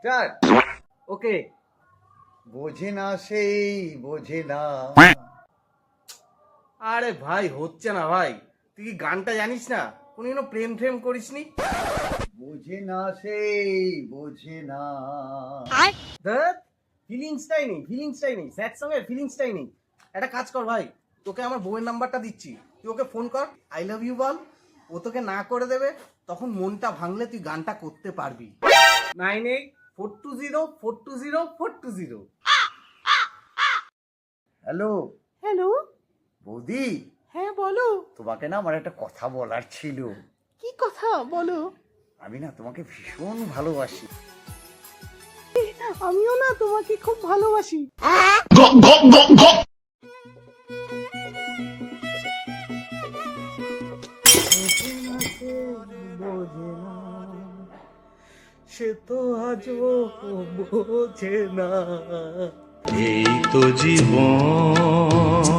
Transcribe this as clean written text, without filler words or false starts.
Start. ওকে। বোঝে না সেই বোঝে না। আরে ভাই হচ্ছে না ভাই, তুই কি গানটা জানিস না? কোনদিনও প্রেম ফ্রেম করিসনি? বোঝে না সেই বোঝে না। ধ্যাৎ, ফিলিংসটাই নেই স্যাড সং এর ফিলিংসটাই নেই। একটা কাজ কর ভাই, তোকে আমার বউয়ের নাম্বারটা দিচ্ছি, তুই ওকে ফোন কর, আই লাভ ইউ বল। ও তোকে না করে দেবে, তখন মনটা ভাঙলে তুই গানটা করতে পারবি। 98420420 হ্যালো হ্যালো। বৌদি, হ্যাঁ বলো। তোমাকে না আমার একটা কথা বলার ছিল। কি কথা বলো? আমি না তোমাকে ভীষণ ভালোবাসি। আমিও না তোমাকে খুব ভালোবাসি। বোঝে না, সে তো আজও বোঝে না। এই তো জীবন।